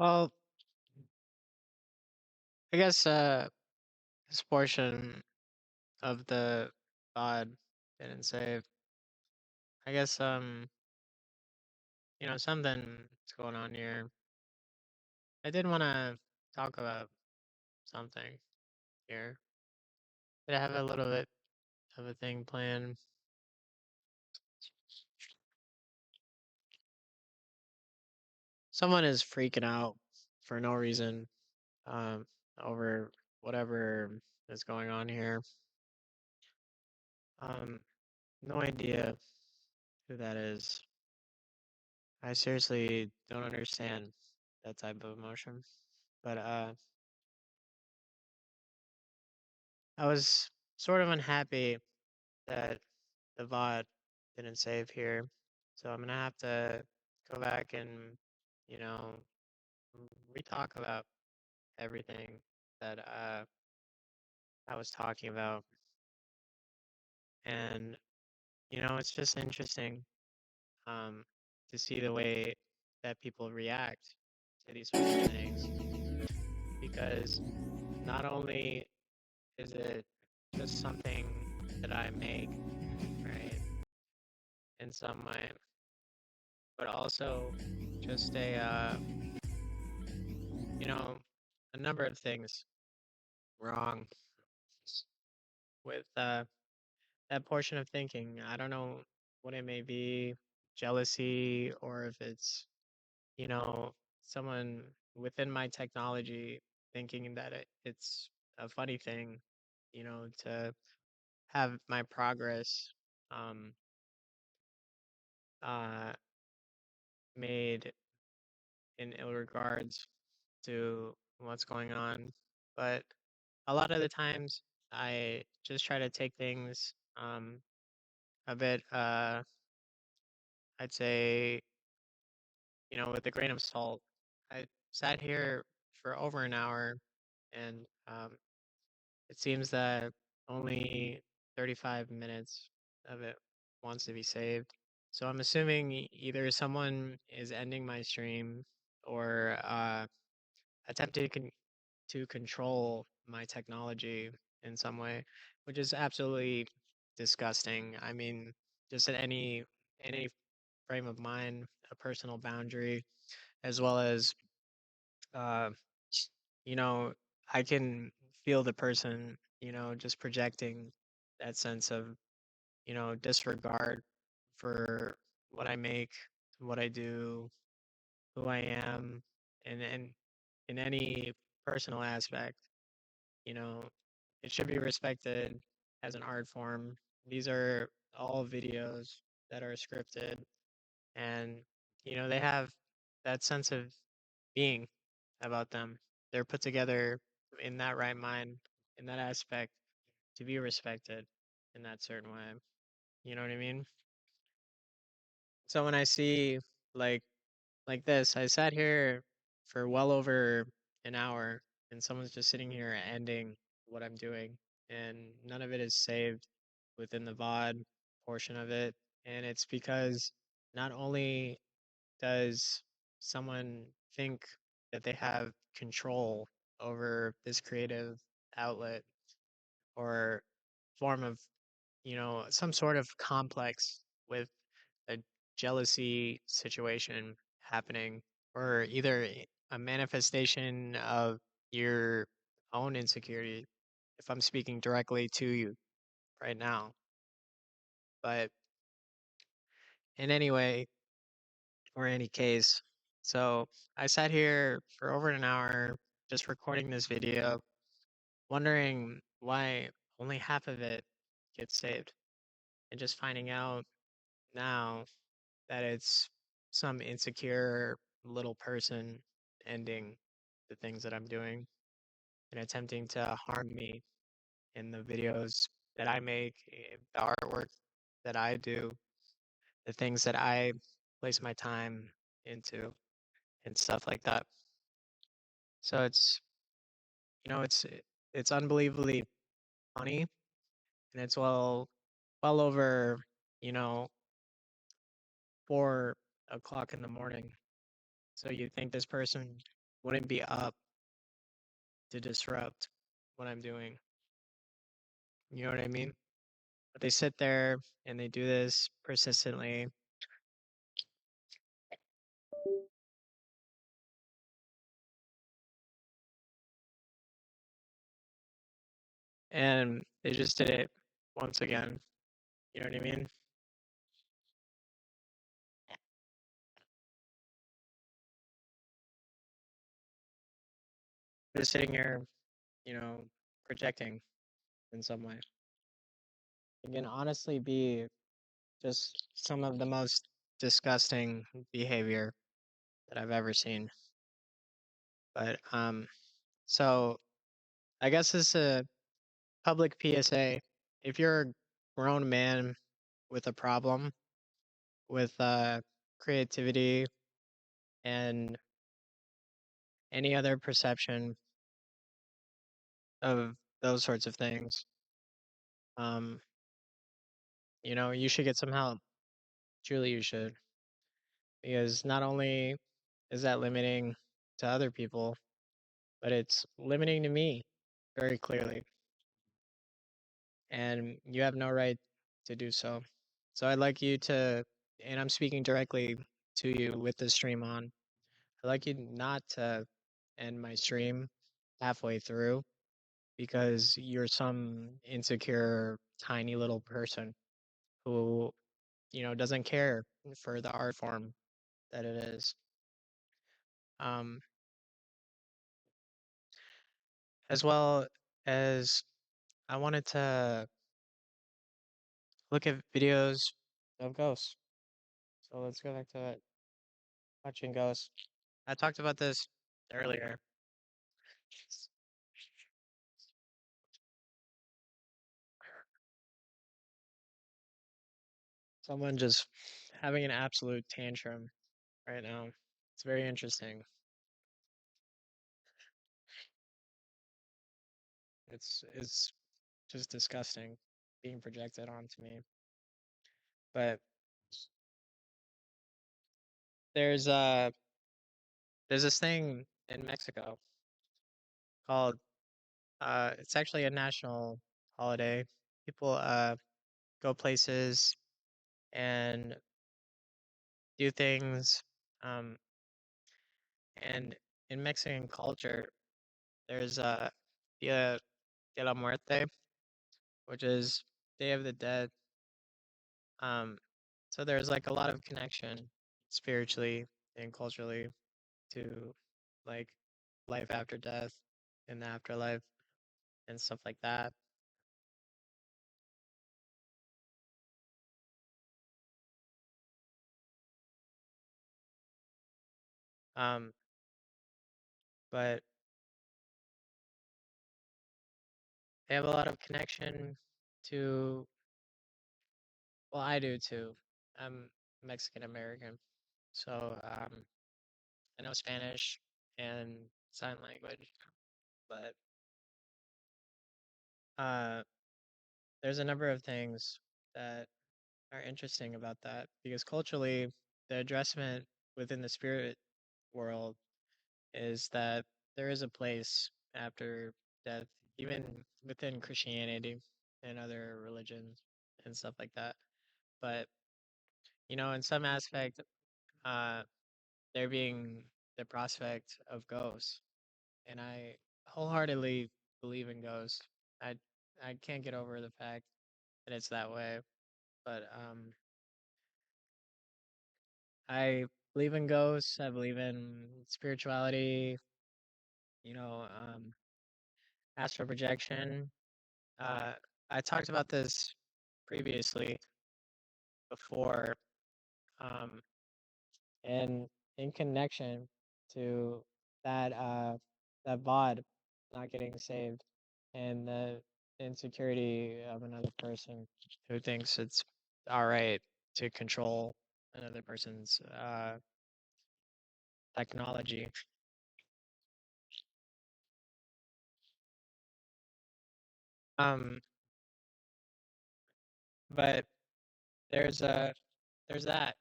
Well, I guess this portion of the pod didn't save. I guess something's going on here. I did want to talk about something here. Did I have a little bit of a thing planned? Someone is freaking out for no reason um over whatever is going on here. Um no idea who that is. I seriously don't understand that type of emotion. But I was sort of unhappy that the VOD didn't save here. So I'm gonna have to go back and, you know, re-talk about everything that I was talking about. And, it's just interesting um to see the way that people react to these sorts of things. Because not only is it just something that I make, right, in some way, but also just you know, a number of things wrong with that portion of thinking. I don't know what it may be, jealousy, or if it's, you know, someone within my technology thinking that it's a funny thing, to have my progress um uh made in ill regards to what's going on. But a lot of the times I just try to take things a bit I'd say, with a grain of salt. I sat here for over an hour and it seems that only 35 minutes of it wants to be saved. So I'm assuming either someone is ending my stream or attempting to control my technology in some way, which is absolutely disgusting. I mean, just at any frame of mind, a personal boundary, as well as uh, you know, I can feel the person, just projecting that sense of, disregard for what I make, what I do, who I am, and in any personal aspect. You know, it should be respected as an art form. These are all videos that are scripted and, they have that sense of being about them. They're put together in that right mind, in that aspect, to be respected in that certain way. You know what I mean? So when I see like like this, I sat here for well over an hour and someone's just sitting here ending what I'm doing and none of it is saved within the VOD portion of it. And it's because not only does someone think that they have control over this creative outlet or form of, some sort of complex with a jealousy situation happening, or either a manifestation of your own insecurity, if I'm speaking directly to you right now. But in any way or any case, so I sat here for over an hour just recording this video, wondering why only half of it gets saved, and just finding out now that it's some insecure little person ending the things that I'm doing and attempting to harm me in the videos that I make, the artwork that I do, the things that I place my time into, and stuff like that. So it's unbelievably funny, and it's well over, you know 4 o'clock in the morning. So you think this person wouldn't be up to disrupt what I'm doing. You know what I mean? But they sit there and they do this persistently, and they just did it once again. You know what I mean? They're sitting here, you know, projecting in some way. It can honestly be just some of the most disgusting behavior that I've ever seen. But so I guess it's a public PSA. If you're a grown man with a problem with creativity and any other perception of those sorts of things, um, you should get some help. Truly, you should, because not only is that limiting to other people, but it's limiting to me very clearly, and you have no right to do so. So I'd like you to, and I'm speaking directly to you with the stream on. I'd like you not to end my stream halfway through because you're some insecure, tiny little person who, doesn't care for the art form that it is. Um, as well as I wanted to look at videos of ghosts. So let's go back to it. Watching ghosts. I talked about this earlier. Someone just having an absolute tantrum right now. It's very interesting. It's just disgusting being projected onto me. But there's uh there's this thing in Mexico called it's actually a national holiday. People go places and do things. Um and in Mexican culture there's Dia de la Muerte, which is Day of the Dead. Um so there's like a lot of connection spiritually and culturally to like life after death and the afterlife and stuff like that. Um, but they have a lot of connection to, well, I do too. I'm Mexican American, so I know Spanish and sign language, but uh, there's a number of things that are interesting about that because culturally, the addressment within the spirit world is that there is a place after death, even within Christianity and other religions and stuff like that. But, in some aspect, uh, there being the prospect of ghosts, and I wholeheartedly believe in ghosts. I I can't get over the fact that it's that way, but I believe in ghosts. I believe in spirituality. You know, um, astral projection. Uh, I talked about this previously before, um, and in connection to that VOD not getting saved and the insecurity of another person who thinks it's all right to control another person's technology. Um, but there's a there's that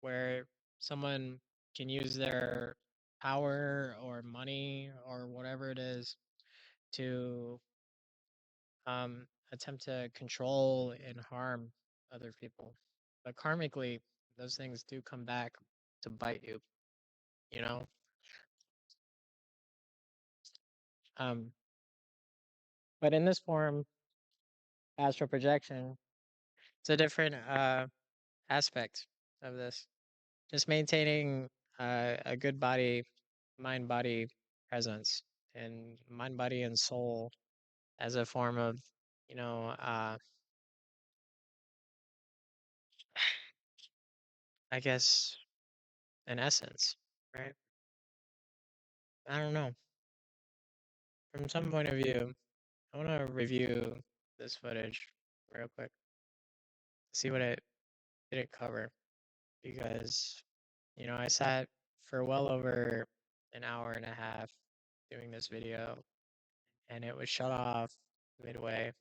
where someone can use their power or money or whatever it is to attempt to control and harm other people. But karmically, those things do come back to bite you, you know? Um, but in this form, astral projection, it's a different aspect of this. Just maintaining a good body, mind body presence, and mind body and soul as a form of, you know, I guess an essence, right? I don't know. From some point of view, I want to review this footage real quick, see what it didn't cover, because, I sat for well over an hour and a half doing this video, and it was shut off midway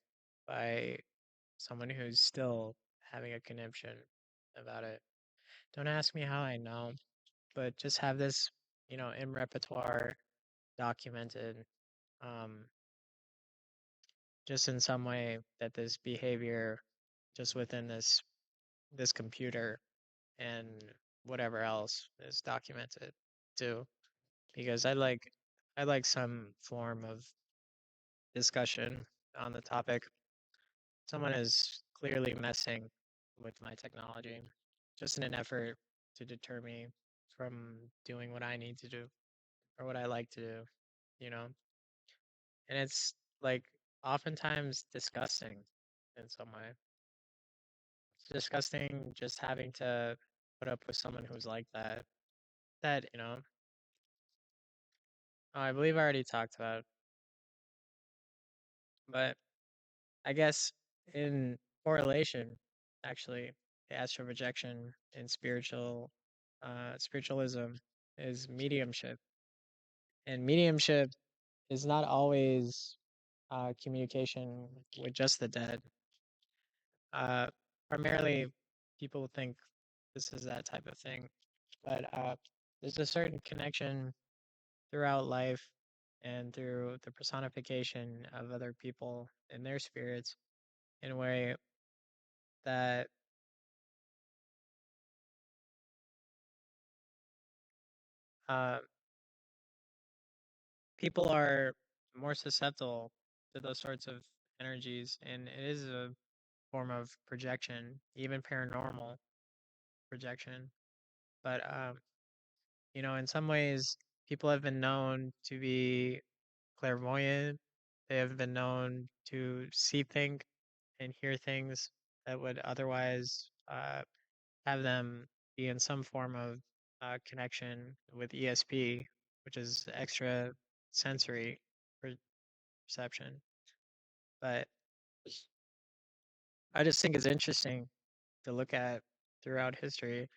by someone who's still having a conniption about it. Don't ask me how I know, but just have this, in repertoire documented, um, just in some way that this behavior just within this computer and whatever else is documented too, because I like some form of discussion on the topic. Someone is clearly messing with my technology just in an effort to deter me from doing what I need to do or what I like to do, you know? And it's like oftentimes disgusting in some way. It's disgusting just having to put up with someone who's like that. That, oh, I believe I already talked about, but I guess in correlation, actually, the astral projection in spiritualism is mediumship, and mediumship is not always communication with just the dead. Uh, Primarily, people think this is that type of thing, but there's a certain connection throughout life and through the personification of other people and their spirits in a way that uh, people are more susceptible to those sorts of energies, and it is a form of projection, even paranormal projection. But in some ways, people have been known to be clairvoyant. They have been known to see things and hear things that would otherwise have them be in some form of connection with ESP, which is extra sensory perception. But I just think it's interesting to look at throughout history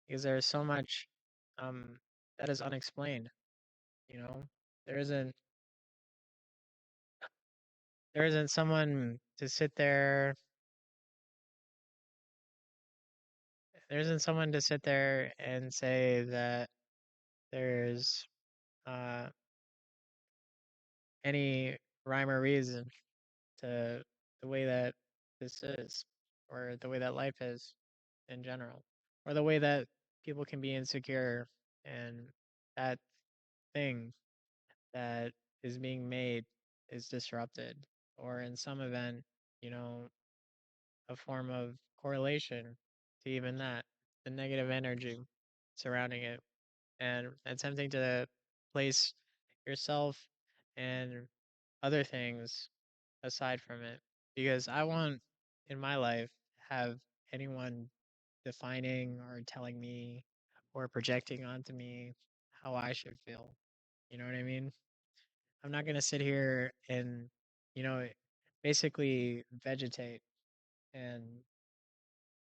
because there's so much um, that is unexplained. You know, there isn't there isn't someone to sit there. There isn't someone to sit there and say that there's uh, any rhyme or reason to the way that this is, or the way that life is in general, or the way that people can be insecure and that thing that is being made is disrupted, or in some event, you know, a form of correlation to even that, the negative energy surrounding it, and attempting to place yourself and other things aside from it. Because I want in my life have anyone defining or telling me or projecting onto me how I should feel. You know what I mean? I'm not gonna sit here and, you know, basically vegetate and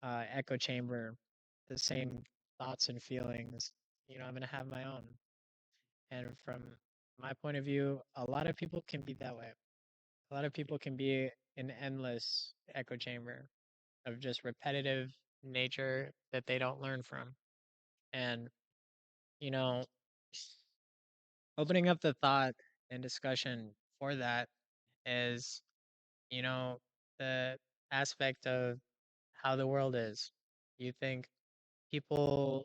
echo chamber the same thoughts and feelings. I'm gonna have my own. And from my point of view, a lot of people can be that way. A lot of people can be an endless echo chamber of just repetitive nature that they don't learn from. And, you know, opening up the thought and discussion for that is, you know, the aspect of how the world is. You think people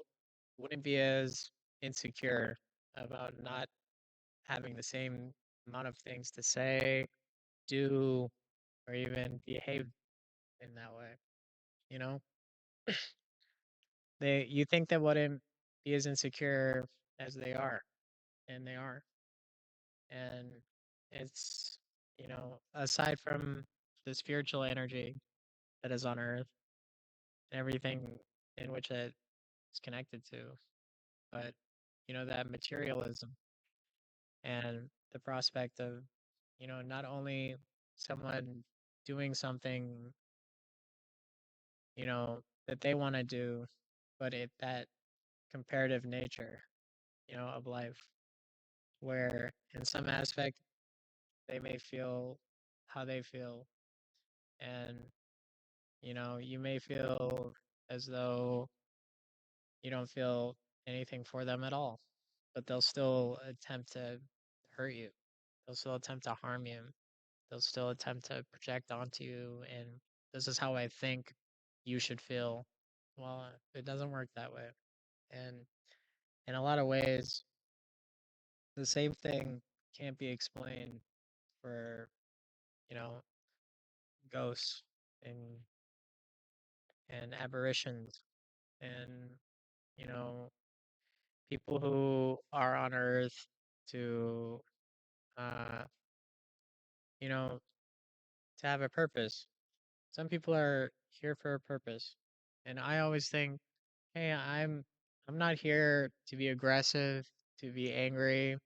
wouldn't be as insecure about not having the same amount of things to say, do, or even behave in that way. You know, you think they wouldn't be as insecure as they are, and they are. And it's, aside from the spiritual energy that is on Earth and everything in which it is connected to, but that materialism and the prospect of, not only someone doing something, that they want to do, but that comparative nature, of life, where in some aspect they may feel how they feel, and you may feel as though you don't feel anything for them at all, but they'll still attempt to hurt you. They'll still attempt to harm you. They'll still attempt to project onto you, and this is how I think you should feel. Well, it doesn't work that way. And in a lot of ways, the same thing can't be explained for, you know, ghosts and apparitions and, you know, people who are on Earth to, uh, you know, to have a purpose. Some people are here for a purpose. And I always think, hey, I'm not here to be aggressive, to be angry,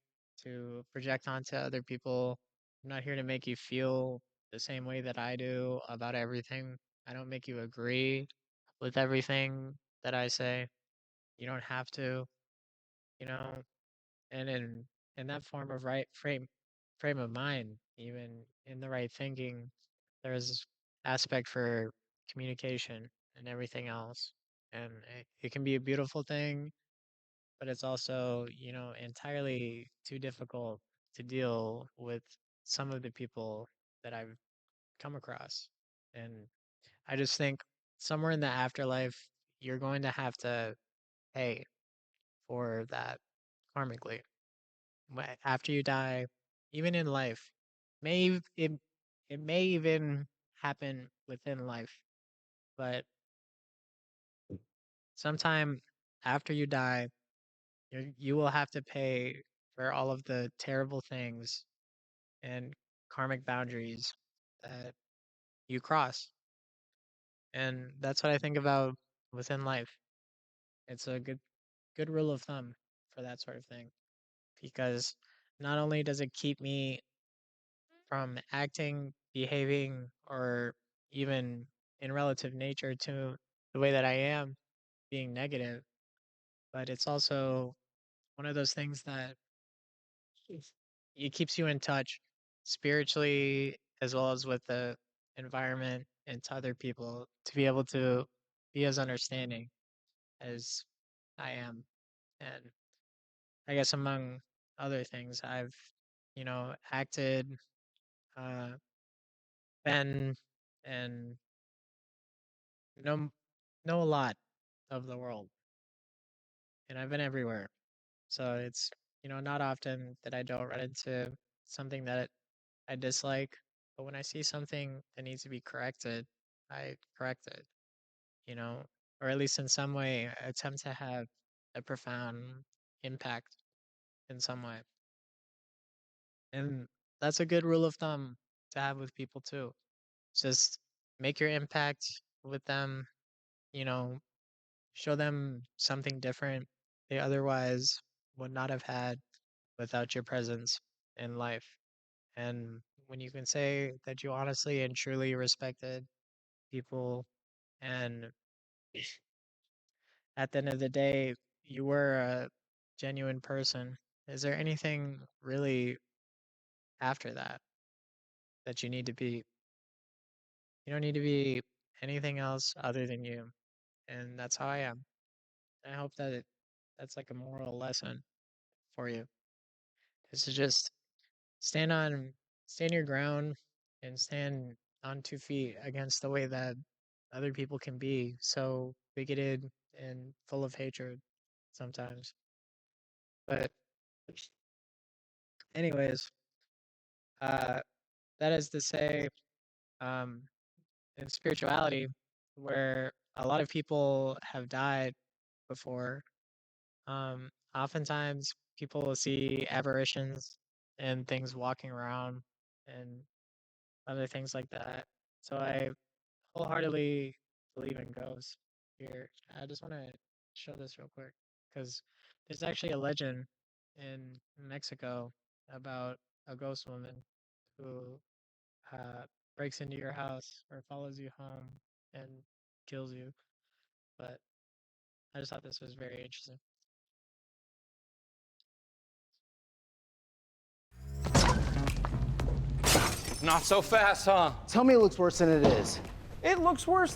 to project onto other people. I'm not here to make you feel the same way that I do about everything. I don't make you agree with everything that I say. You don't have to, you know, and in that form of right frame of mind, even in the right thinking, there's aspect for communication and everything else. And it can be a beautiful thing, but it's also, entirely too difficult to deal with some of the people that I've come across. And I just think somewhere in the afterlife, you're going to have to pay for that karmically. After you die, even in life, it may even happen within life, but sometime after you die, you will have to pay for all of the terrible things and karmic boundaries that you cross. And that's what I think about within life. It's a good rule of thumb for that sort of thing because not only does it keep me from acting, behaving, or even in relative nature to the way that I am being negative, but it's also one of those things that it keeps you in touch spiritually as well as with the environment and to other people to be able to be as understanding as I am. And I guess among other things, I've, acted, uh, been, and know know a lot of the world, and I've been everywhere. So it's, not often that I don't run into something that I dislike, but when I see something that needs to be corrected, I correct it, you know, or at least in some way attempt to have a profound impact in some way. And that's a good rule of thumb to have with people too. Just make your impact with them, you know, show them something different they otherwise would not have had without your presence in life. And when you can say that you honestly and truly respected people, and at the end of the day, you were a genuine person, is there anything really after that that you need to be? You don't need to be anything else other than you. And that's how I am. I hope that that's like a moral lesson for you. is to just stand on stand your ground and stand on 2 feet against the way that other people can be so bigoted and full of hatred sometimes. But anyways, uh, that is to say, um, in spirituality, where a lot of people have died before, oftentimes people will see apparitions and things walking around and other things like that. So I wholeheartedly believe in ghosts here. I just want to show this real quick because there's actually a legend in Mexico about a ghost woman who uh, breaks into your house or follows you home and kills you. But I just thought this was very interesting. Not so fast, huh? Tell me it looks worse than it is. It looks worse.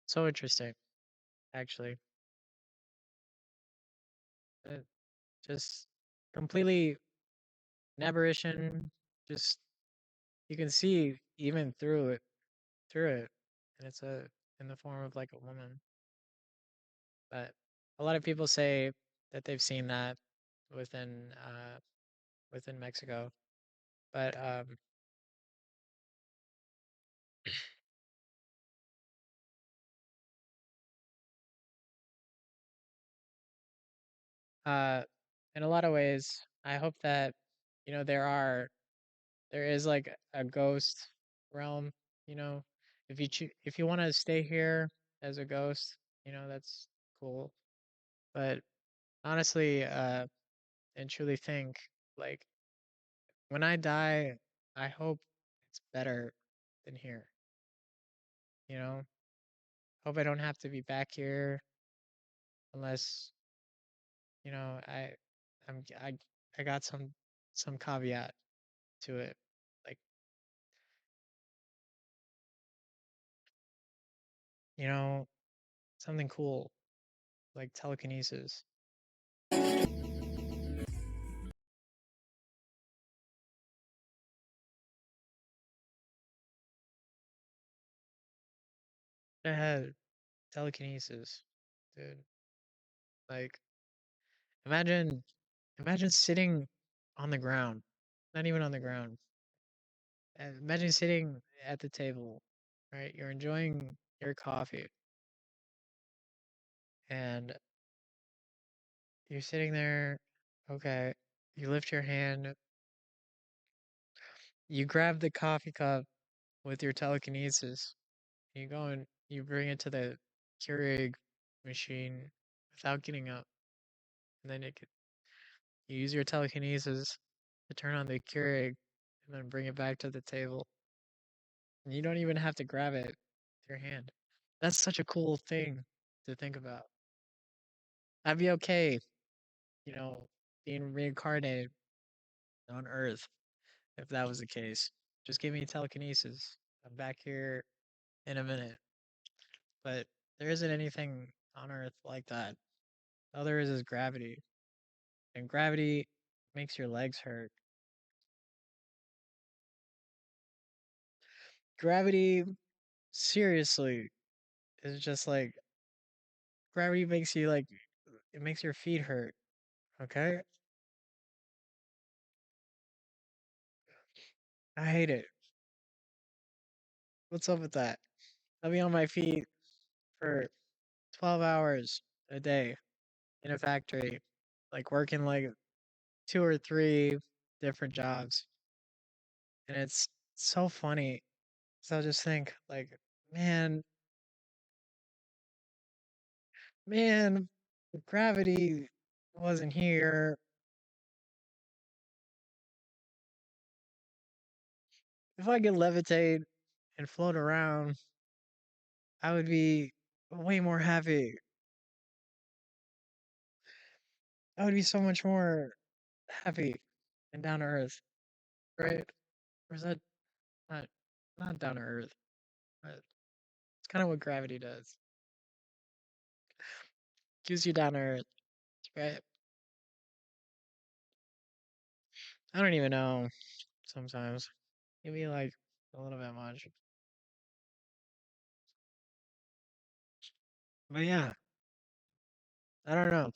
So interesting, actually. Uh, just completely an apparition. Just you can see even through it, and it's a in the form of like a woman. But a lot of people say that they've seen that within within Mexico. But uh, in a lot of ways, I hope that there is like a ghost realm. You know, if you want to stay here as a ghost, that's cool. But honestly, and truly think like when I die, I hope it's better than here. You know, hope I don't have to be back here unless I I'm I got some caveat to it, like you know something cool like telekinesis. I had telekinesis, dude. Like imagine imagine sitting on the ground, not even on the ground. Imagine sitting at the table, right? You're enjoying your coffee and you're sitting there, okay, you lift your hand, you grab the coffee cup with your telekinesis, you go and you bring it to the Keurig machine without getting up, and then you use your telekinesis to turn on the Keurig and then bring it back to the table. And you don't even have to grab it with your hand. That's such a cool thing to think about. I'd be okay, you know, being reincarnated on Earth if that was the case. Just give me telekinesis. I'm back here in a minute. But there isn't anything on Earth like that. All there is gravity. And gravity makes your legs hurt. Gravity, seriously, is just like gravity makes you like it makes your feet hurt. Okay? I hate it. What's up with that? I'll be on my feet for 12 hours a day in a factory, like working like two or three different jobs. And it's so funny. So I just think like, man, man, if gravity wasn't here, if I could levitate and float around, I would be way more happy. I would be so much more happy and down to earth, right? Or is that Not not down to earth, but it's kind of what gravity does. Keeps you down to earth, right? I don't even know sometimes. Maybe like a little bit much. But yeah, I don't know.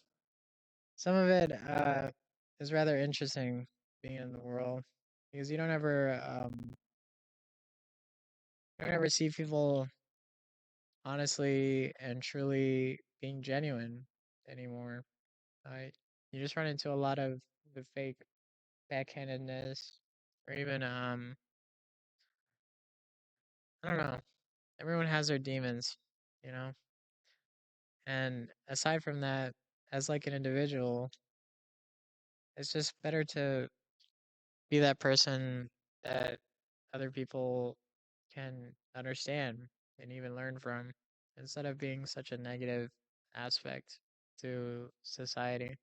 Some of it is rather interesting being in the world because you don't ever see people honestly and truly being genuine anymore. I You just run into a lot of the fake backhandedness or even I don't know. Everyone has their demons, you know? And aside from that, as like an individual, it's just better to be that person that other people can understand and even learn from instead of being such a negative aspect to society.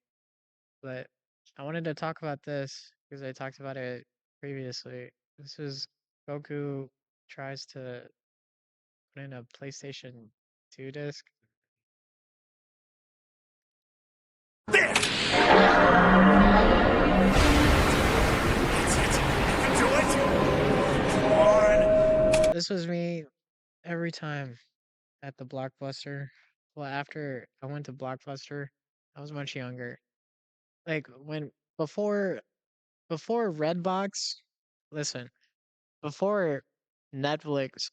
But I wanted to talk about this because I talked about it previously. This is Goku tries to put in a PlayStation 2 disc. This was me every time at the Blockbuster. Well, after I went to Blockbuster, I was much younger. Like when before before Redbox, listen, before Netflix,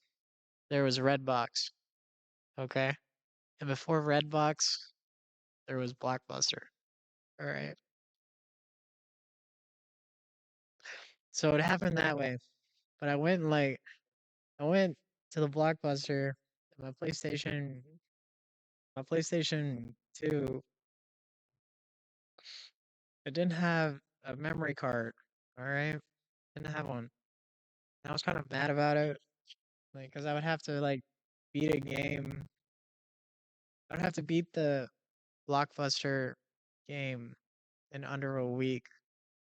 there was Redbox, okay? And before Redbox, there was Blockbuster. All right. So it happened that way. But I went to the Blockbuster, and my PlayStation 2, it didn't have a memory card. All right. Didn't have one. And I was kind of mad about it. Like, because I would have to like beat a game. I would have to beat the Blockbuster game in under a week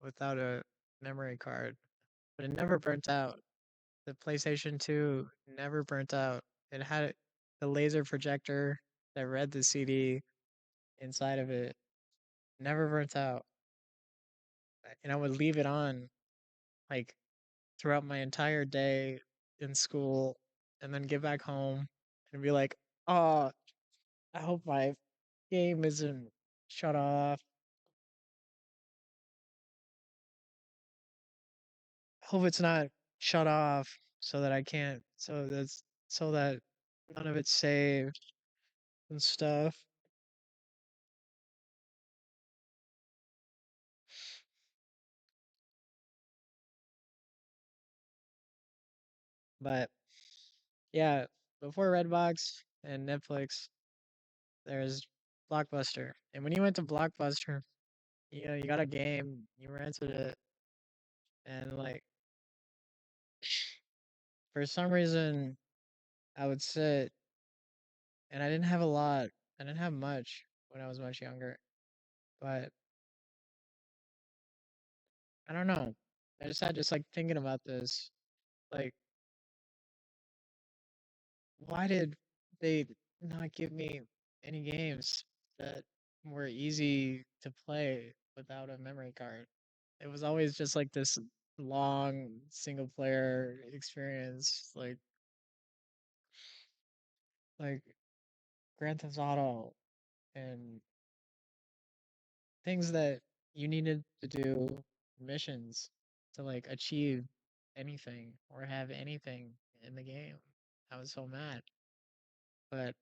without a memory card. But it never burnt out. The PlayStation 2 never burnt out. It had the laser projector that read the CD inside of it. Never burnt out. And I would leave it on like throughout my entire day in school and then get back home and be like, oh, I hope my game isn't shut off. Hope it's not shut off so that I can't so that none of it's saved and stuff. But yeah, before Redbox and Netflix, there's Blockbuster. And when you went to Blockbuster, you know, you got a game, you rented it, and like for some reason I would sit and I didn't have a lot. I didn't have much when I was much younger. But I don't know. I just had just like thinking about this. Like, why did they not give me any games that were easy to play without a memory card? It was always just like this long single player experience, like Grand Theft Auto and things that you needed to do missions to like achieve anything or have anything in the game. I was so mad. But